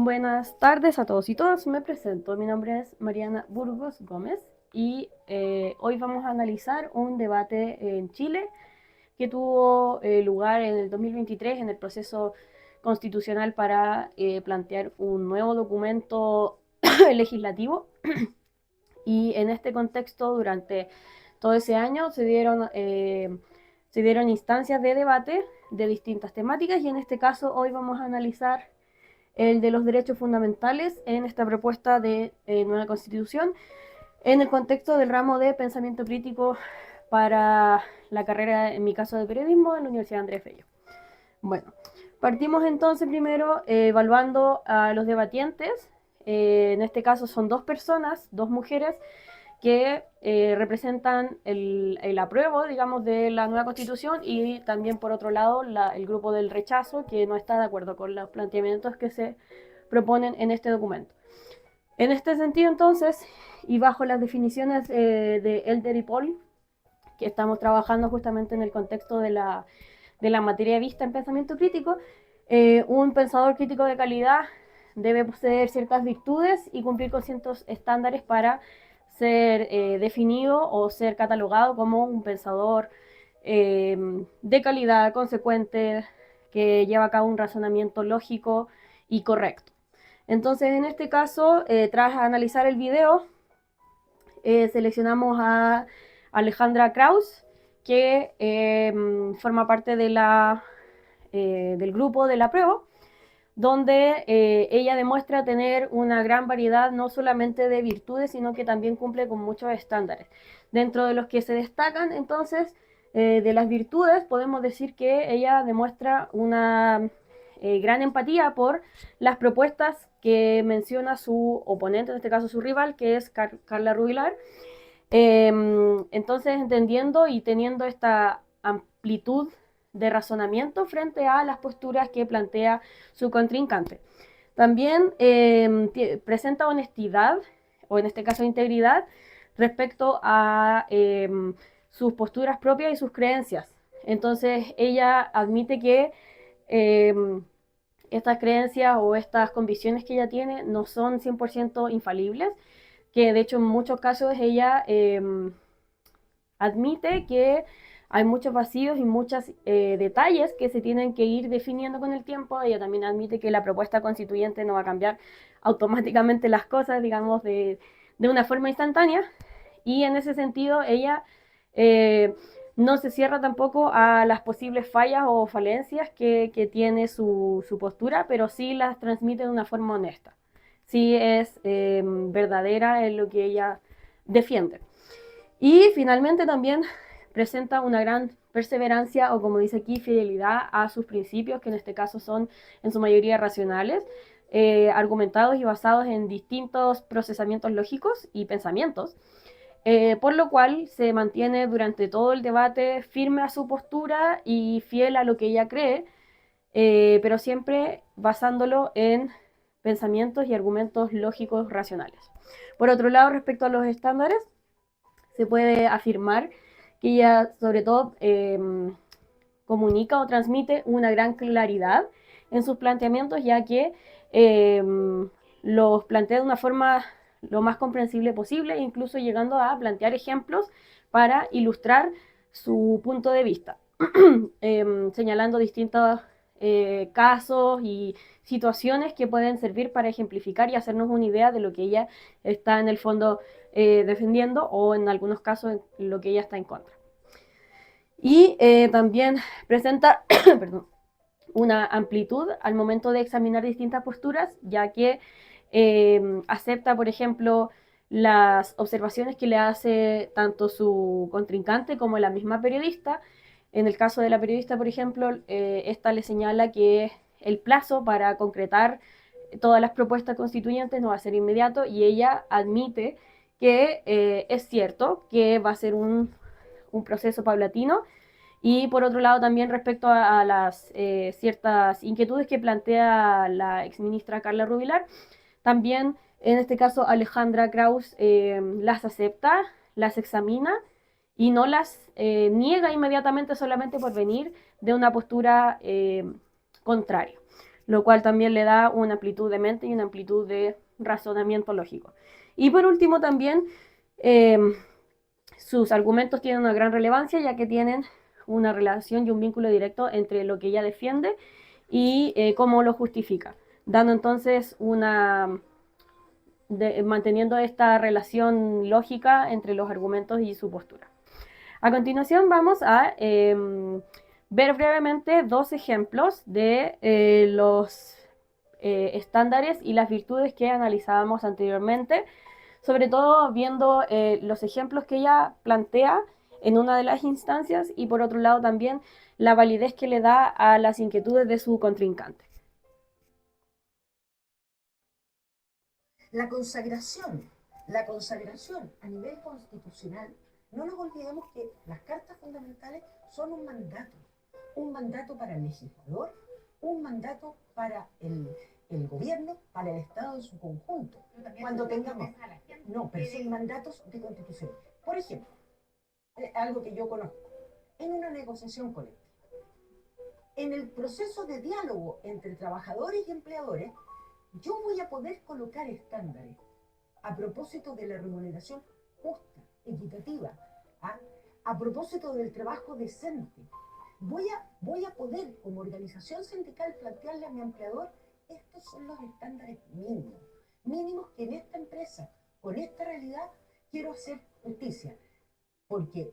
Buenas tardes a todos y todas, me presento. Mi nombre es Mariana Burgos Gómez y hoy vamos a analizar un debate en Chile que tuvo lugar en el 2023 en el proceso constitucional para plantear un nuevo documento legislativo. Y en este contexto, durante todo ese año se dieron instancias de debate de distintas temáticas y en este caso hoy vamos a analizar el de los derechos fundamentales en esta propuesta de nueva constitución en el contexto del ramo de pensamiento crítico para la carrera, en mi caso, de periodismo en la Universidad Andrés Bello. Bueno, partimos entonces primero evaluando a los debatientes. En este caso son dos personas, dos mujeres, que representan el apruebo, digamos, de la nueva constitución y también, por otro lado, el grupo del rechazo, que no está de acuerdo con los planteamientos que se proponen en este documento. En este sentido, entonces, y bajo las definiciones de Elder y Paul, que estamos trabajando justamente en el contexto de la materia vista en pensamiento crítico, un pensador crítico de calidad debe poseer ciertas virtudes y cumplir con ciertos estándares para ser definido o ser catalogado como un pensador de calidad, consecuente, que lleva a cabo un razonamiento lógico y correcto. Entonces, en este caso, tras analizar el video, seleccionamos a Alejandra Kraus, que forma parte del grupo de la prueba, donde ella demuestra tener una gran variedad no solamente de virtudes, sino que también cumple con muchos estándares. Dentro de los que se destacan, entonces, de las virtudes, podemos decir que ella demuestra una gran empatía por las propuestas que menciona su oponente, en este caso su rival, que es Carla Rubilar. Entonces, entendiendo y teniendo esta amplitud de razonamiento frente a las posturas que plantea su contrincante. También presenta honestidad, o en este caso integridad, respecto a sus posturas propias y sus creencias. Entonces, ella admite que eh, estas creencias o estas convicciones que ella tiene no son 100% infalibles, que de hecho en muchos casos ella admite que hay muchos vacíos y muchos detalles que se tienen que ir definiendo con el tiempo. Ella también admite que la propuesta constituyente no va a cambiar automáticamente las cosas, digamos, de una forma instantánea. Y en ese sentido, ella no se cierra tampoco a las posibles fallas o falencias que tiene su postura, pero sí las transmite de una forma honesta. Sí es verdadera en lo que ella defiende. Y finalmente también presenta una gran perseverancia o, como dice aquí, fidelidad a sus principios, que en este caso son en su mayoría racionales, argumentados y basados en distintos procesamientos lógicos y pensamientos, por lo cual se mantiene durante todo el debate firme a su postura y fiel a lo que ella cree, pero siempre basándolo en pensamientos y argumentos lógicos racionales. Por otro lado, respecto a los estándares, se puede afirmar que ella sobre todo comunica o transmite una gran claridad en sus planteamientos, ya que eh, los plantea de una forma lo más comprensible posible, incluso llegando a plantear ejemplos para ilustrar su punto de vista, señalando distintos casos y situaciones que pueden servir para ejemplificar y hacernos una idea de lo que ella está en el fondo defendiendo o en algunos casos en lo que ella está en contra. Y también presenta perdón, una amplitud al momento de examinar distintas posturas, ya que acepta, por ejemplo, las observaciones que le hace tanto su contrincante como la misma periodista. En el caso de la periodista, por ejemplo, esta le señala que el plazo para concretar todas las propuestas constituyentes no va a ser inmediato y ella admite que es cierto que va a ser un proceso paulatino. Y por otro lado, también respecto a las ciertas inquietudes que plantea la exministra Carla Rubilar, también en este caso Alejandra Kraus las acepta, las examina y no las niega inmediatamente solamente por venir de una postura contraria. lo cual también le da una amplitud de mente y una amplitud de razonamiento lógico. Y por último también sus argumentos tienen una gran relevancia, ya que tienen una relación y un vínculo directo entre lo que ella defiende y cómo lo justifica, dando entonces manteniendo esta relación lógica entre los argumentos y su postura. A continuación vamos a ver brevemente dos ejemplos de los estándares y las virtudes que analizábamos anteriormente, sobre todo viendo los ejemplos que ella plantea en una de las instancias y por otro lado también la validez que le da a las inquietudes de su contrincante. La consagración a nivel constitucional, no nos olvidemos que las cartas fundamentales son un mandato para el legislador, un mandato para el gobierno, para el Estado en su conjunto. Cuando tengamos, no, pero son mandatos de constitución. Por ejemplo, algo que yo conozco, en una negociación colectiva, en el proceso de diálogo entre trabajadores y empleadores, yo voy a poder colocar estándares a propósito de la remuneración justa, equitativa, ¿ah? A propósito del trabajo decente. Voy a poder, como organización sindical, plantearle a mi empleador, estos son los estándares mínimos, mínimos que en esta empresa, con esta realidad, quiero hacer justicia. Porque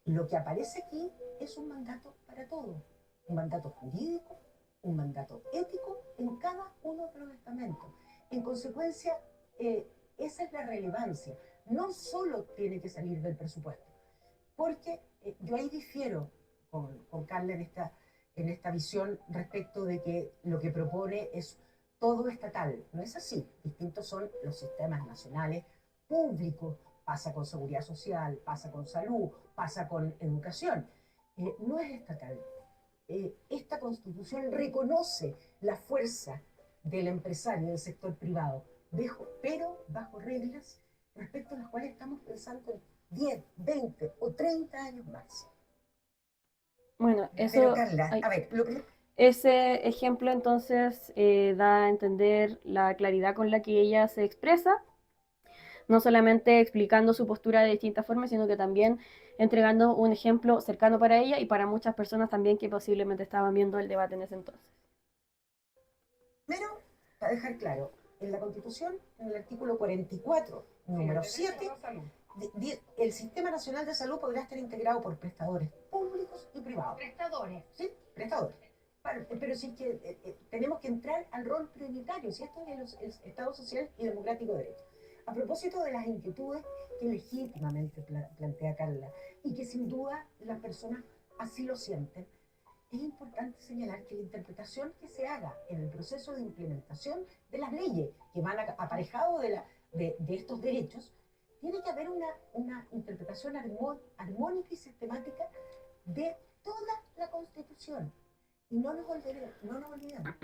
lo que aparece aquí es un mandato para todos, un mandato jurídico, un mandato ético en cada uno de los estamentos. En consecuencia, esa es la relevancia. No solo tiene que salir del presupuesto, porque yo ahí difiero con Carla en esta visión respecto de que lo que propone es todo estatal. No es así. Distintos son los sistemas nacionales públicos. Pasa con seguridad social, pasa con salud, pasa con educación. No es estatal. Esta constitución reconoce la fuerza del empresario, del sector privado, pero bajo reglas respecto a las cuales estamos pensando en 10, 20 o 30 años más. Bueno, eso, pero Carla, ay, a ver, ese ejemplo entonces da a entender la claridad con la que ella se expresa, no solamente explicando su postura de distintas formas, sino que también entregando un ejemplo cercano para ella y para muchas personas también que posiblemente estaban viendo el debate en ese entonces. Pero, para dejar claro, en la Constitución, en el artículo 44, número 7, el Sistema Nacional de Salud podrá estar integrado por prestadores públicos y privados. Prestadores. Sí, prestadores. Pero sí que tenemos que entrar al rol prioritario, si esto es el Estado Social y Democrático de Derecho. A propósito de las inquietudes que legítimamente plantea Carla y que sin duda las personas así lo sienten, es importante señalar que la interpretación que se haga en el proceso de implementación de las leyes que van aparejados de estos derechos, tiene que haber una interpretación armónica y sistemática de toda la Constitución. Y no nos olvidemos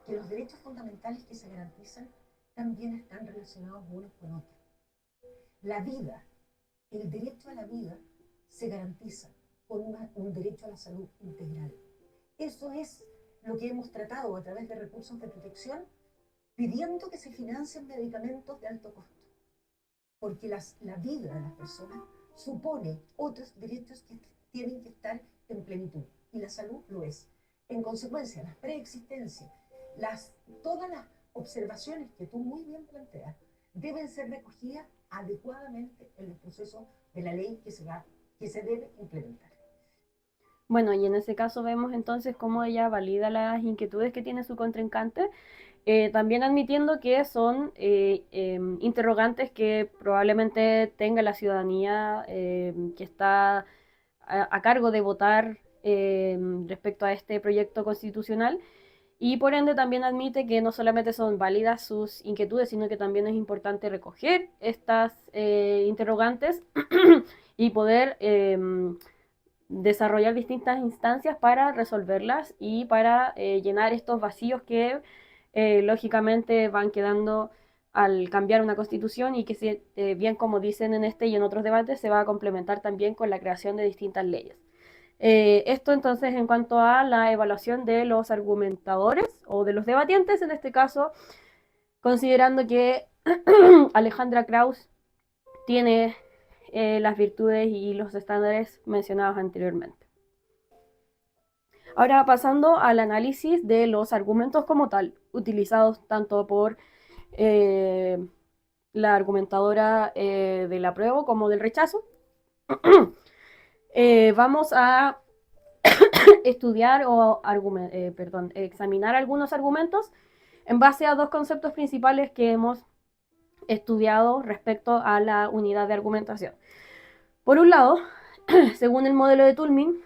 que los derechos fundamentales que se garantizan también están relacionados unos con otros. La vida, el derecho a la vida, se garantiza con un derecho a la salud integral. Eso es lo que hemos tratado a través de recursos de protección, pidiendo que se financien medicamentos de alto costo. Porque la vida de las personas supone otros derechos que tienen que estar en plenitud. Y la salud lo es. En consecuencia, las preexistencias, todas las observaciones que tú muy bien planteas, deben ser recogidas adecuadamente en los procesos de la ley que se debe implementar. Bueno, y en ese caso vemos entonces cómo ella valida las inquietudes que tiene su contrincante, también admitiendo que son interrogantes que probablemente tenga la ciudadanía que está a cargo de votar respecto a este proyecto constitucional. Y por ende también admite que no solamente son válidas sus inquietudes, sino que también es importante recoger estas interrogantes y poder desarrollar distintas instancias para resolverlas y para llenar estos vacíos que lógicamente van quedando al cambiar una constitución y que bien como dicen en este y en otros debates se va a complementar también con la creación de distintas leyes. Esto entonces en cuanto a la evaluación de los argumentadores o de los debatientes, en este caso, considerando que Alejandra Krauss tiene las virtudes y los estándares mencionados anteriormente. Ahora pasando al análisis de los argumentos como tal, utilizados tanto por la argumentadora del apruebo como del rechazo. Vamos a estudiar o examinar algunos argumentos en base a dos conceptos principales que hemos estudiado respecto a la unidad de argumentación. Por un lado, según el modelo de Toulmin,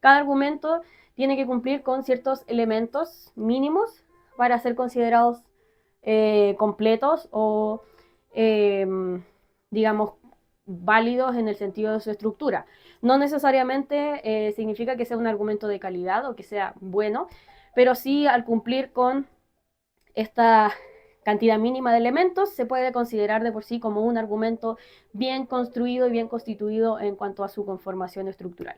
cada argumento tiene que cumplir con ciertos elementos mínimos para ser considerados completos o, digamos, válidos en el sentido de su estructura. No necesariamente significa que sea un argumento de calidad o que sea bueno, pero sí al cumplir con esta cantidad mínima de elementos se puede considerar de por sí como un argumento bien construido y bien constituido en cuanto a su conformación estructural.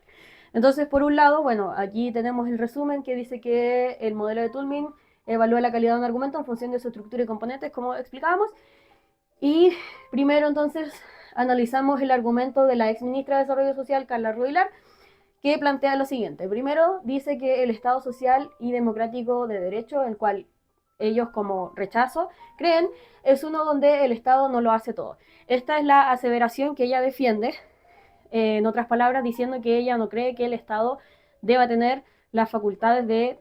Entonces, por un lado, bueno, aquí tenemos el resumen que dice que el modelo de Toulmin evalúa la calidad de un argumento en función de su estructura y componentes, como explicábamos. Y primero, entonces, analizamos el argumento de la ex ministra de Desarrollo Social, Carla Rubilar, que plantea lo siguiente. Primero, dice que el Estado social y democrático de derecho, el cual ellos como rechazo creen, es uno donde el Estado no lo hace todo. Esta es la aseveración que ella defiende, en otras palabras, diciendo que ella no cree que el Estado deba tener las facultades de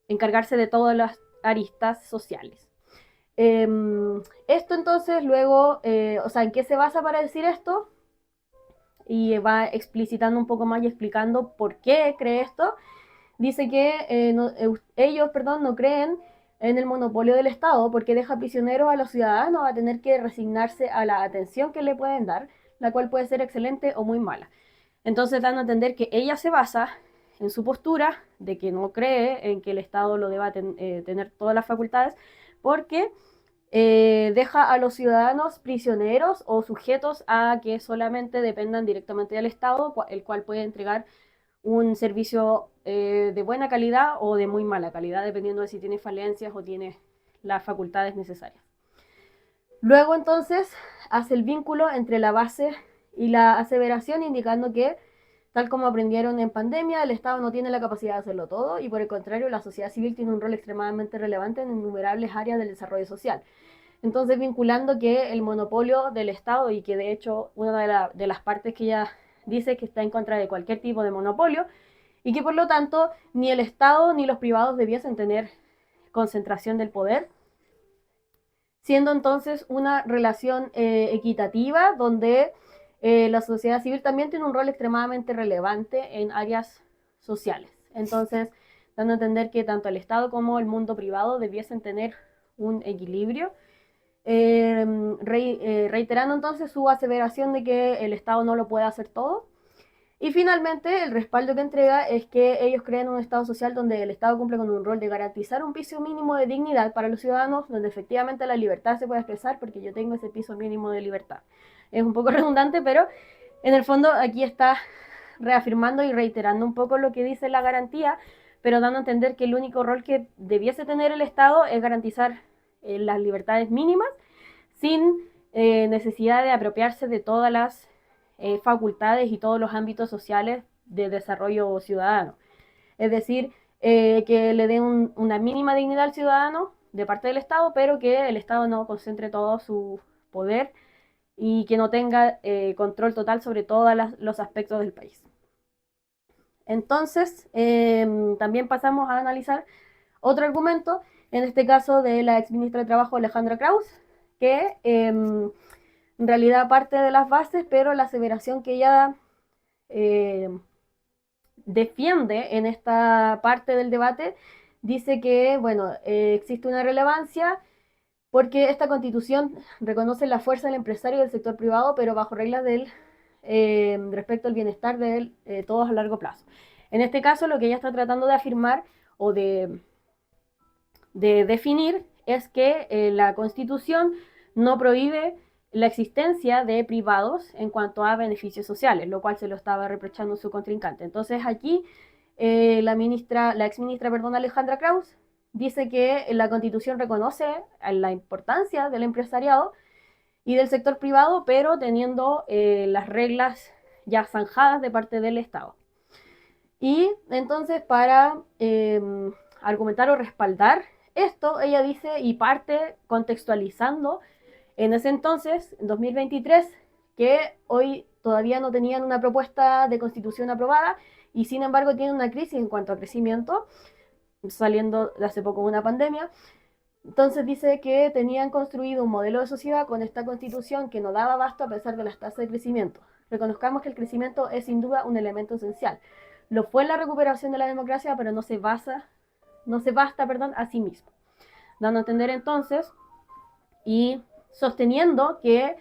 encargarse de todas las aristas sociales. Esto entonces luego, o sea, ¿en qué se basa para decir esto? Y va explicitando un poco más y explicando por qué cree esto. Dice que ellos no creen en el monopolio del Estado porque deja prisioneros a los ciudadanos a tener que resignarse a la atención que le pueden dar, la cual puede ser excelente o muy mala. Entonces dan a entender que ella se basa en su postura de que no cree en que el Estado lo deba tener todas las facultades porque deja a los ciudadanos prisioneros o sujetos a que solamente dependan directamente del Estado, el cual puede entregar un servicio de buena calidad o de muy mala calidad, dependiendo de si tiene falencias o tiene las facultades necesarias. Luego entonces hace el vínculo entre la base y la aseveración, indicando que, tal como aprendieron en pandemia, el Estado no tiene la capacidad de hacerlo todo y por el contrario la sociedad civil tiene un rol extremadamente relevante en innumerables áreas del desarrollo social. Entonces vinculando que el monopolio del Estado, y que de hecho una de las partes que ella dice que está en contra de cualquier tipo de monopolio, y que por lo tanto ni el Estado ni los privados debiesen tener concentración del poder, siendo entonces una relación equitativa donde la sociedad civil también tiene un rol extremadamente relevante en áreas sociales. Entonces, dando a entender que tanto el Estado como el mundo privado debiesen tener un equilibrio, reiterando entonces su aseveración de que el Estado no lo puede hacer todo. Y finalmente, el respaldo que entrega es que ellos creen un Estado social donde el Estado cumple con un rol de garantizar un piso mínimo de dignidad para los ciudadanos, donde efectivamente la libertad se puede expresar porque yo tengo ese piso mínimo de libertad. Es un poco redundante, pero en el fondo aquí está reafirmando y reiterando un poco lo que dice la garantía, pero dando a entender que el único rol que debiese tener el Estado es garantizar las libertades mínimas sin necesidad de apropiarse de todas las facultades y todos los ámbitos sociales de desarrollo ciudadano. Es decir, que le den una mínima dignidad al ciudadano de parte del Estado, pero que el Estado no concentre todo su poder y que no tenga control total sobre todos los aspectos del país. Entonces, también pasamos a analizar otro argumento, en este caso de la ex ministra de Trabajo Alejandra Krauss, que en realidad parte de las bases, pero la aseveración que ella defiende en esta parte del debate dice que, bueno, existe una relevancia porque esta constitución reconoce la fuerza del empresario y del sector privado, pero bajo reglas del respecto al bienestar de todos a largo plazo. En este caso, lo que ella está tratando de afirmar o de definir es que la Constitución no prohíbe la existencia de privados en cuanto a beneficios sociales, lo cual se lo estaba reprochando su contrincante. Entonces aquí la ex ministra, perdón, Alejandra Krauss, dice que la Constitución reconoce la importancia del empresariado y del sector privado, pero teniendo las reglas ya zanjadas de parte del Estado. Y entonces para argumentar o respaldar esto, ella dice y parte contextualizando en ese entonces, en 2023, que hoy todavía no tenían una propuesta de constitución aprobada y sin embargo tienen una crisis en cuanto a crecimiento, saliendo de hace poco una pandemia. Entonces dice que tenían construido un modelo de sociedad con esta constitución que no daba abasto a pesar de las tasas de crecimiento. Reconozcamos que el crecimiento es sin duda un elemento esencial. Lo fue en la recuperación de la democracia, pero no se basta, a sí mismo. Dando a entender entonces y sosteniendo que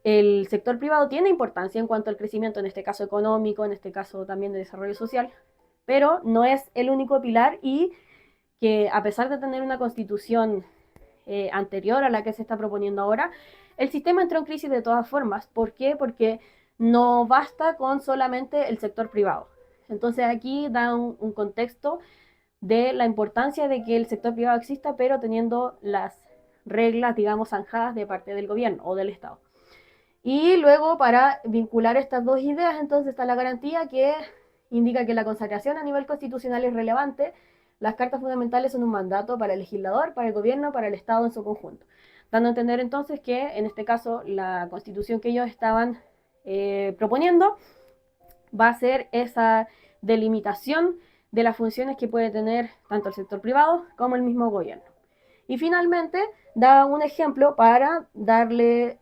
el sector privado tiene importancia en cuanto al crecimiento, en este caso económico, en este caso también de desarrollo social, pero no es el único pilar y que a pesar de tener una constitución anterior a la que se está proponiendo ahora, el sistema entró en crisis de todas formas. ¿Por qué? Porque no basta con solamente el sector privado. Entonces aquí da un contexto de la importancia de que el sector privado exista, pero teniendo las reglas, digamos, zanjadas de parte del gobierno o del Estado. Y luego, para vincular estas dos ideas, entonces está la garantía que indica que la consagración a nivel constitucional es relevante. Las cartas fundamentales son un mandato para el legislador, para el gobierno, para el Estado en su conjunto. Dando a entender entonces que, en este caso, la constitución que ellos estaban proponiendo va a ser esa delimitación de las funciones que puede tener tanto el sector privado como el mismo gobierno. Y finalmente da un ejemplo para darle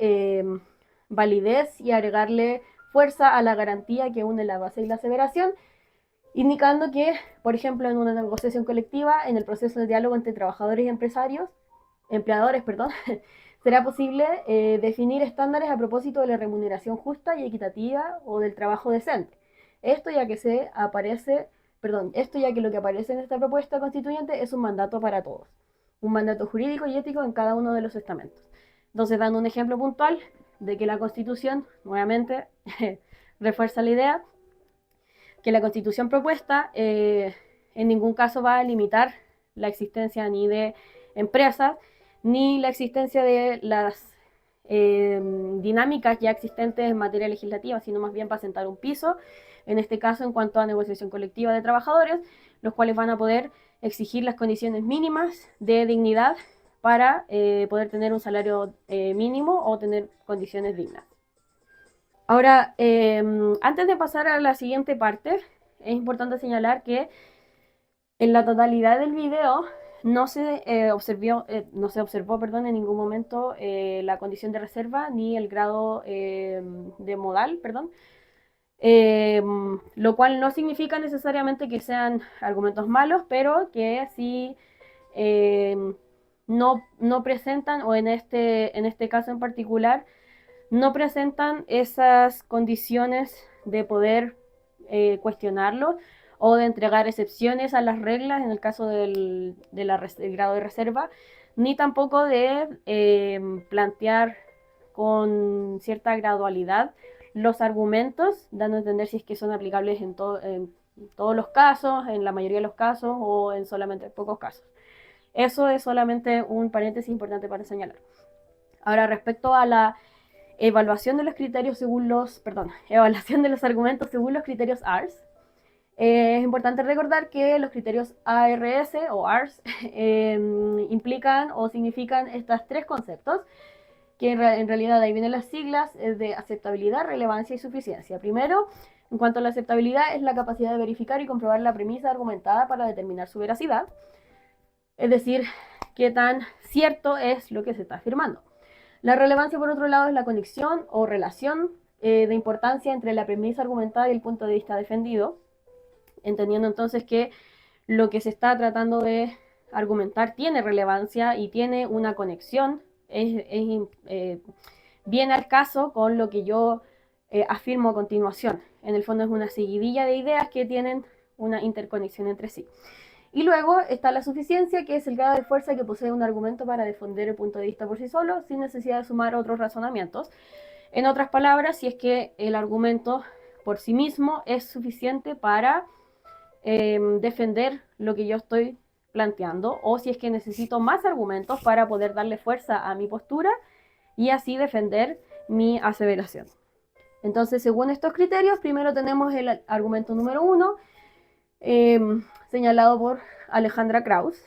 validez y agregarle fuerza a la garantía que une la base y la aseveración, indicando que, por ejemplo, en una negociación colectiva, en el proceso de diálogo entre trabajadores y empleadores, será posible definir estándares a propósito de la remuneración justa y equitativa o del trabajo decente. Esto ya que lo que aparece en esta propuesta constituyente es un mandato para todos, un mandato jurídico y ético en cada uno de los estamentos. Entonces, dando un ejemplo puntual de que la Constitución, nuevamente, refuerza la idea que la Constitución propuesta en ningún caso va a limitar la existencia ni de empresas, ni la existencia de las dinámicas ya existentes en materia legislativa, sino más bien para sentar un piso, en este caso en cuanto a negociación colectiva de trabajadores, los cuales van a poder exigir las condiciones mínimas de dignidad para poder tener un salario mínimo o tener condiciones dignas. Ahora, antes de pasar a la siguiente parte, es importante señalar que en la totalidad del video no se observó, perdón, en ningún momento la condición de reserva ni el grado de modal, perdón, lo cual no significa necesariamente que sean argumentos malos, pero que sí no presentan, o en este caso en particular, no presentan esas condiciones de poder cuestionarlo o de entregar excepciones a las reglas en el caso del grado de reserva, ni tampoco de plantear con cierta gradualidad los argumentos, dando a entender si es que son aplicables en todos los casos, en la mayoría de los casos o en solamente pocos casos. Eso es solamente un paréntesis importante para señalar. Ahora, respecto a la evaluación de los argumentos según los criterios ARS, es importante recordar que los criterios ARS o ARS implican o significan estos tres conceptos, que en realidad ahí vienen las siglas de aceptabilidad, relevancia y suficiencia. Primero, en cuanto a la aceptabilidad, es la capacidad de verificar y comprobar la premisa argumentada para determinar su veracidad, es decir, qué tan cierto es lo que se está afirmando. La relevancia, por otro lado, es la conexión o relación de importancia entre la premisa argumentada y el punto de vista defendido, entendiendo entonces que lo que se está tratando de argumentar tiene relevancia y tiene una conexión, viene al caso con lo que yo afirmo a continuación. En el fondo es una seguidilla de ideas que tienen una interconexión entre sí. Y luego está la suficiencia, que es el grado de fuerza que posee un argumento para defender el punto de vista por sí solo, sin necesidad de sumar otros razonamientos. En otras palabras, si es que el argumento por sí mismo es suficiente para defender lo que yo estoy planteando, o si es que necesito más argumentos para poder darle fuerza a mi postura y así defender mi aseveración. Entonces, según estos criterios, primero tenemos el argumento número 1, señalado por Alejandra Krauss,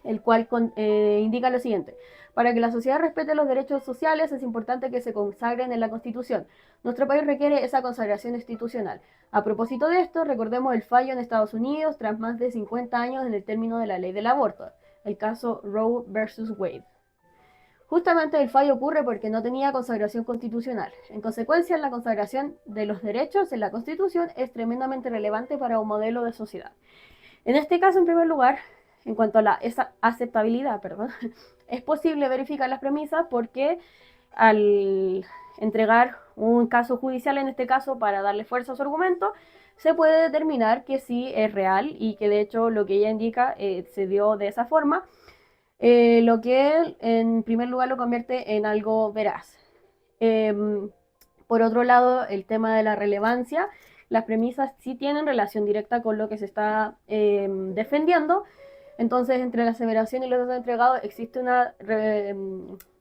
el cual indica lo siguiente: para que la sociedad respete los derechos sociales es importante que se consagren en la Constitución. Nuestro país requiere esa consagración institucional. A propósito de esto, recordemos el fallo en Estados Unidos tras más de 50 años en el término de la ley del aborto, el caso Roe versus Wade. Justamente el fallo ocurre porque no tenía consagración constitucional. En consecuencia, la consagración de los derechos en la Constitución es tremendamente relevante para un modelo de sociedad. En este caso, en primer lugar, en cuanto a esa aceptabilidad, es posible verificar las premisas porque al entregar un caso judicial, en este caso, para darle fuerza a su argumento, se puede determinar que sí es real y que de hecho lo que ella indica se dio de esa forma, lo que en primer lugar lo convierte en algo veraz. Por otro lado, el tema de la relevancia, las premisas sí tienen relación directa con lo que se está defendiendo. Entonces, entre la aseveración y los datos entregados existe una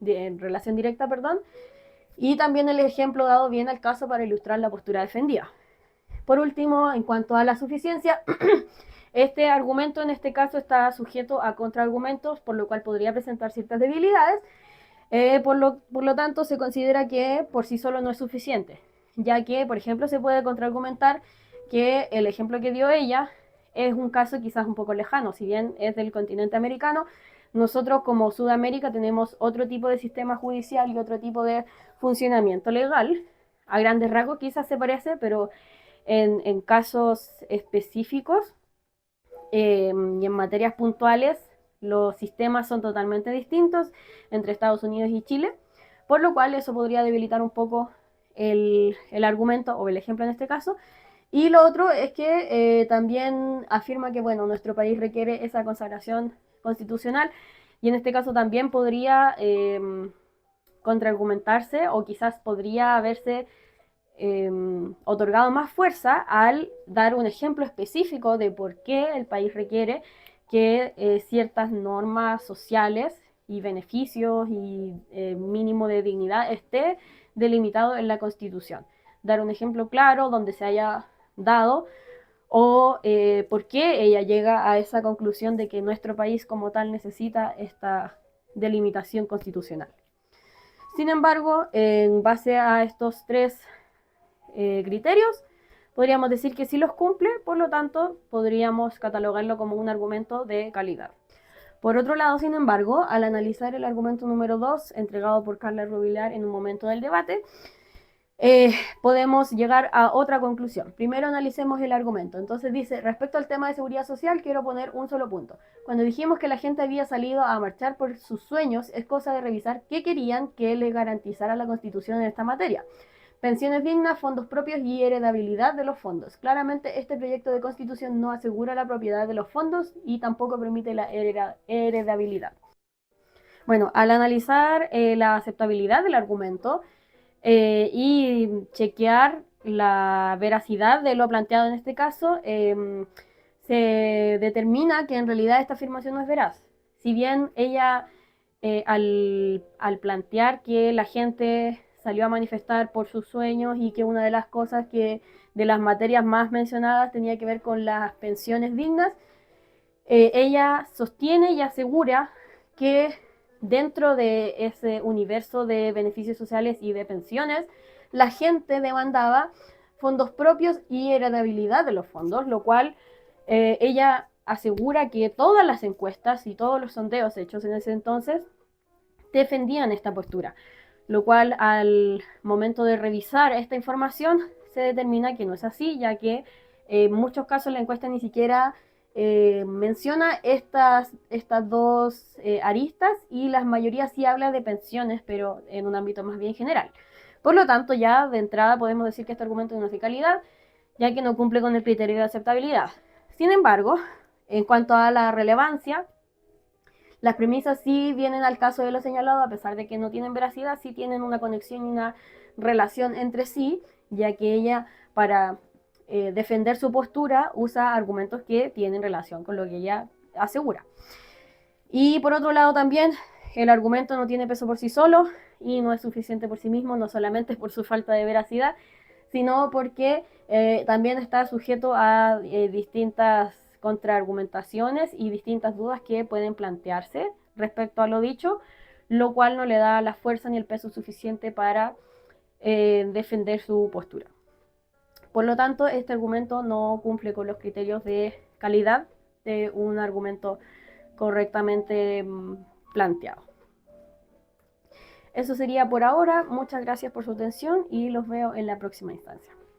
relación directa, y también el ejemplo dado viene al caso para ilustrar la postura defendida. Por último, en cuanto a la suficiencia, este argumento en este caso está sujeto a contraargumentos, por lo cual podría presentar ciertas debilidades. Por lo tanto, se considera que por sí solo no es suficiente, ya que, por ejemplo, se puede contraargumentar que el ejemplo que dio ella es un caso quizás un poco lejano. Si bien es del continente americano, nosotros como Sudamérica tenemos otro tipo de sistema judicial y otro tipo de funcionamiento legal. A grandes rasgos quizás se parece, pero en casos específicos y en materias puntuales los sistemas son totalmente distintos entre Estados Unidos y Chile, por lo cual eso podría debilitar un poco el argumento o el ejemplo en este caso. Y lo otro es que también afirma que, bueno, nuestro país requiere esa consagración constitucional y en este caso también podría contraargumentarse o quizás podría haberse otorgado más fuerza al dar un ejemplo específico de por qué el país requiere que ciertas normas sociales y beneficios y mínimo de dignidad esté delimitado en la Constitución. Dar un ejemplo claro donde se haya dado o por qué ella llega a esa conclusión de que nuestro país como tal necesita esta delimitación constitucional. Sin embargo, en base a estos tres criterios, podríamos decir que sí los cumple, por lo tanto, podríamos catalogarlo como un argumento de calidad. Por otro lado, sin embargo, al analizar el argumento número 2, entregado por Carla Rubilar en un momento del debate, podemos llegar a otra conclusión. Primero analicemos el argumento. Entonces dice: respecto al tema de seguridad social, quiero poner un solo punto. Cuando dijimos que la gente había salido a marchar por sus sueños, es cosa de revisar qué querían que le garantizara la Constitución en esta materia. Pensiones dignas, fondos propios y heredabilidad de los fondos. Claramente este proyecto de Constitución no asegura la propiedad de los fondos y tampoco permite la heredabilidad. Bueno, al analizar la aceptabilidad del argumento y chequear la veracidad de lo planteado en este caso, se determina que en realidad esta afirmación no es veraz. Si bien ella, al plantear que la gente salió a manifestar por sus sueños y que una de las cosas que de las materias más mencionadas tenía que ver con las pensiones dignas, ella sostiene y asegura que dentro de ese universo de beneficios sociales y de pensiones, la gente demandaba fondos propios y heredabilidad de los fondos, lo cual ella asegura que todas las encuestas y todos los sondeos hechos en ese entonces defendían esta postura, lo cual al momento de revisar esta información se determina que no es así, ya que en muchos casos la encuesta ni siquiera menciona estas dos aristas y la mayoría sí habla de pensiones, pero en un ámbito más bien general. Por lo tanto, ya de entrada podemos decir que este argumento no es de calidad, ya que no cumple con el criterio de aceptabilidad. Sin embargo, En cuanto a la relevancia, las premisas sí vienen al caso de lo señalado, a pesar de que no tienen veracidad, sí tienen una conexión y una relación entre sí, ya que ella, para defender su postura, usa argumentos que tienen relación con lo que ella asegura. Y por otro lado también, el argumento no tiene peso por sí solo y no es suficiente por sí mismo, no solamente por su falta de veracidad, sino porque también está sujeto a distintas contraargumentaciones y distintas dudas que pueden plantearse respecto a lo dicho, lo cual no le da la fuerza ni el peso suficiente para defender su postura. Por lo tanto, este argumento no cumple con los criterios de calidad de un argumento correctamente planteado. Eso sería por ahora. Muchas gracias por su atención y los veo en la próxima instancia.